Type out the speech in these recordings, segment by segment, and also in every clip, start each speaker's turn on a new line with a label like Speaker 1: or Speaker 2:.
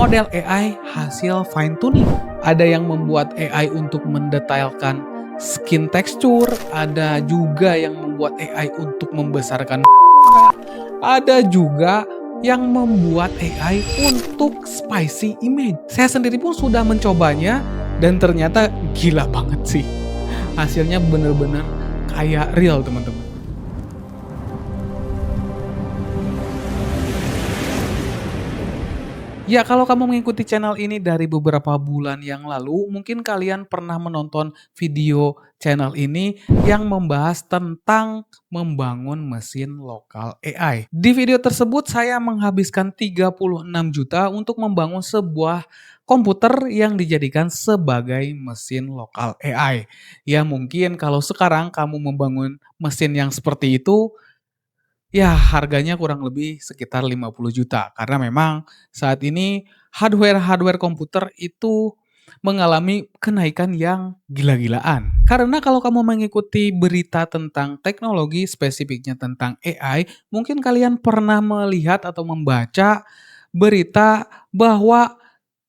Speaker 1: model AI hasil fine tuning. Ada yang membuat AI untuk mendetailkan skin texture, ada juga yang membuat AI untuk membesarkan ada juga yang membuat AI untuk spicy image. Saya sendiri pun sudah mencobanya dan ternyata gila banget sih. Hasilnya bener-bener kayak real, teman-teman. Ya, kalau kamu mengikuti channel ini dari beberapa bulan yang lalu, mungkin kalian pernah menonton video channel ini yang membahas tentang membangun mesin lokal AI. Di video tersebut saya menghabiskan 36 juta untuk membangun sebuah komputer yang dijadikan sebagai mesin lokal AI. Ya, mungkin kalau sekarang kamu membangun mesin yang seperti itu, ya, harganya kurang lebih sekitar 50 juta karena memang saat ini hardware-hardware komputer itu mengalami kenaikan yang gila-gilaan. Karena kalau kamu mengikuti berita tentang teknologi, spesifiknya tentang AI, mungkin kalian pernah melihat atau membaca berita bahwa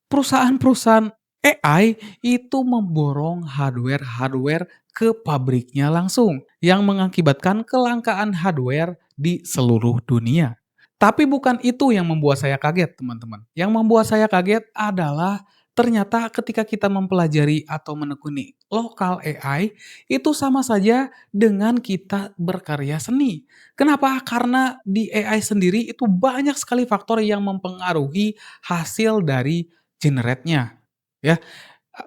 Speaker 1: perusahaan-perusahaan AI itu memborong hardware-hardware ke pabriknya langsung, yang mengakibatkan kelangkaan hardware di seluruh dunia. Tapi bukan itu yang membuat saya kaget, teman-teman. Yang membuat saya kaget adalah ternyata ketika kita mempelajari atau menekuni lokal AI, itu sama saja dengan kita berkarya seni. Kenapa? Karena di AI sendiri itu banyak sekali faktor yang mempengaruhi hasil dari generate-nya. Ya,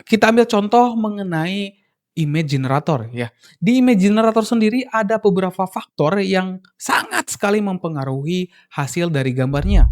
Speaker 1: kita ambil contoh mengenai image generator ya. Di image generator sendiri ada beberapa faktor yang sangat sekali mempengaruhi hasil dari gambarnya.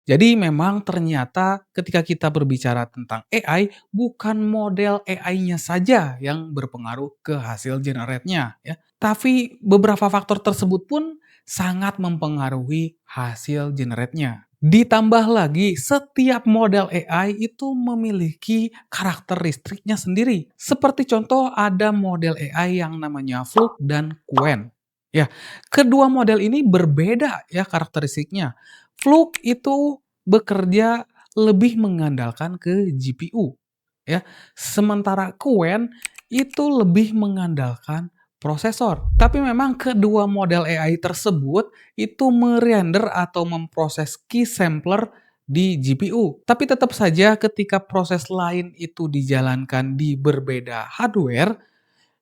Speaker 1: Jadi memang ternyata ketika kita berbicara tentang AI, bukan model AI-nya saja yang berpengaruh ke hasil generate-nya ya. Tapi beberapa faktor tersebut pun sangat mempengaruhi hasil generate-nya. Ditambah lagi, setiap model AI itu memiliki karakteristiknya sendiri. Seperti contoh ada model AI yang namanya Fluke dan Qwen. Ya, kedua model ini berbeda ya karakteristiknya. Fluke itu bekerja lebih mengandalkan ke GPU ya. Sementara Qwen itu lebih mengandalkan prosesor. Tapi memang kedua model AI tersebut itu merender atau memproses key sampler di GPU. Tapi tetap saja ketika proses lain itu dijalankan di berbeda hardware,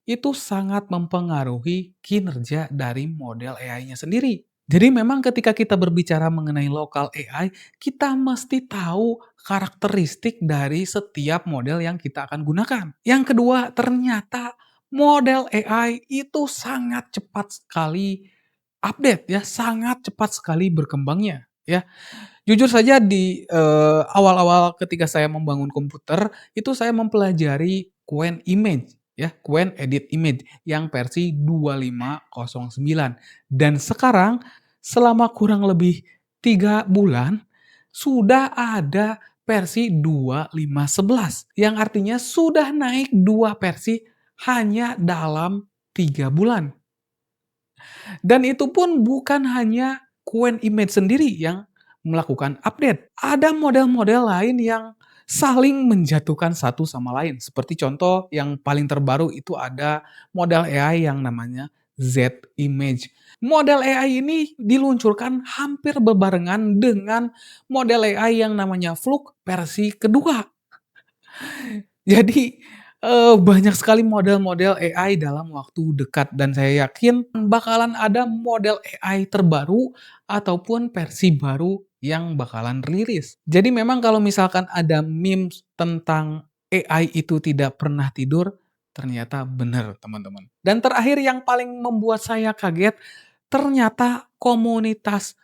Speaker 1: itu sangat mempengaruhi kinerja dari model AI-nya sendiri. Jadi memang ketika kita berbicara mengenai lokal AI, kita mesti tahu karakteristik dari setiap model yang kita akan gunakan. Yang kedua, ternyata model AI itu sangat cepat sekali update ya, sangat cepat sekali berkembangnya ya. Jujur saja di awal-awal ketika saya membangun komputer, itu saya mempelajari Qwen Image ya, Qwen Edit Image yang versi 2509. Dan sekarang selama kurang lebih 3 bulan sudah ada versi 2511 yang artinya sudah naik 2 versi hanya dalam 3 bulan. Dan itu pun bukan hanya Qwen Image sendiri yang melakukan update. Ada model-model lain yang saling menjatuhkan satu sama lain. Seperti contoh yang paling terbaru itu ada model AI yang namanya Z Image. Model AI ini diluncurkan hampir berbarengan dengan model AI yang namanya Fluke versi kedua. Jadi, banyak sekali model-model AI dalam waktu dekat dan saya yakin bakalan ada model AI terbaru ataupun versi baru yang bakalan rilis. Jadi memang kalau misalkan ada memes tentang AI itu tidak pernah tidur, ternyata benar teman-teman. Dan terakhir yang paling membuat saya kaget, ternyata komunitas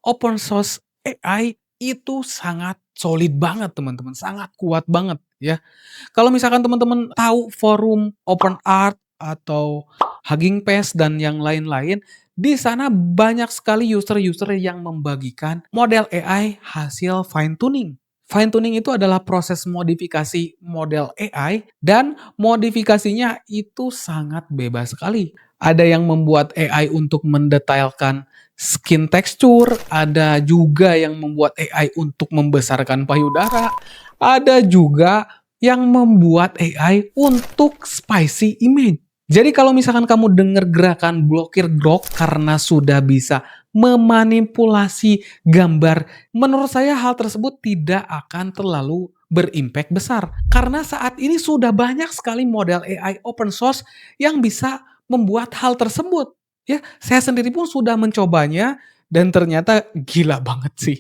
Speaker 1: open source AI itu sangat solid banget teman-teman, sangat kuat banget ya. Kalau misalkan teman-teman tahu forum OpenArt atau Hugging Face dan yang lain-lain, di sana banyak sekali user-user yang membagikan model AI hasil fine tuning. Fine tuning itu adalah proses modifikasi model AI dan modifikasinya itu sangat bebas sekali. Ada yang membuat AI untuk mendetailkan skin texture, ada juga yang membuat AI untuk membesarkan payudara, ada juga yang membuat AI untuk spicy image. Jadi kalau misalkan kamu dengar gerakan blokir grok karena sudah bisa memanipulasi gambar, menurut saya hal tersebut tidak akan terlalu berimpact besar. Karena saat ini sudah banyak sekali model AI open source yang bisa membuat hal tersebut. Ya, saya sendiri pun sudah mencobanya dan ternyata gila banget sih.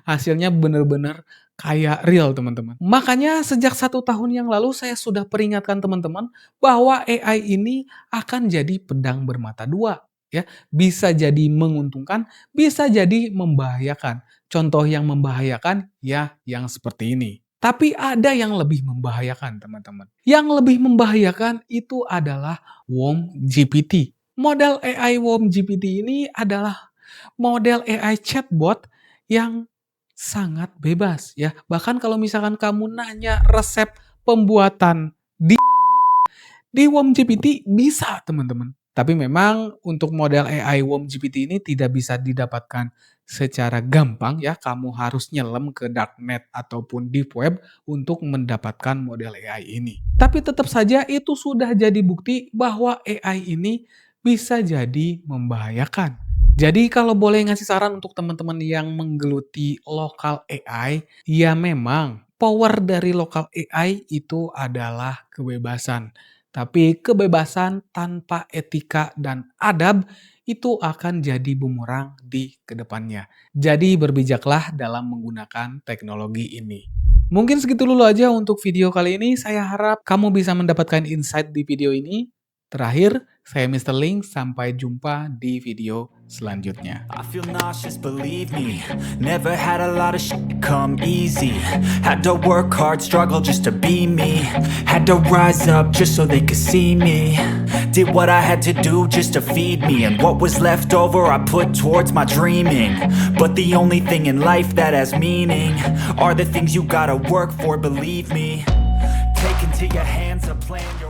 Speaker 1: Hasilnya bener-bener kayak real, teman-teman. Makanya sejak 1 tahun yang lalu saya sudah peringatkan teman-teman bahwa AI ini akan jadi pedang bermata dua. Ya, bisa jadi menguntungkan, bisa jadi membahayakan. Contoh yang membahayakan ya yang seperti ini. Tapi ada yang lebih membahayakan, teman-teman. Yang lebih membahayakan itu adalah WOM-GPT. Model AI WOM-GPT ini adalah model AI chatbot yang sangat bebas ya. Bahkan kalau misalkan kamu nanya resep pembuatan di WOM-GPT bisa, teman-teman. Tapi memang untuk model AI WOM-GPT ini tidak bisa didapatkan secara gampang ya. Kamu harus nyelam ke darknet ataupun deep web untuk mendapatkan model AI ini. Tapi tetap saja itu sudah jadi bukti bahwa AI ini bisa jadi membahayakan. Jadi kalau boleh ngasih saran untuk teman-teman yang menggeluti lokal AI, ya memang power dari lokal AI itu adalah kebebasan. Tapi kebebasan tanpa etika dan adab itu akan jadi bumerang di kedepannya. Jadi berbijaklah dalam menggunakan teknologi ini. Mungkin segitu dulu aja untuk video kali ini. Saya harap kamu bisa mendapatkan insight di video ini. Terakhir, saya Mr. Link. Sampai jumpa di video selanjutnya.
Speaker 2: I feel nauseous, believe me. Never had a lot of shit come easy. Had to work hard, struggle just to be me. Had to rise up just so they could see me. Did what I had to do just to feed me. And what was left over I put towards my dreaming. But the only thing in life that has meaning are the things you gotta work for, believe me. Take into your hands a plan.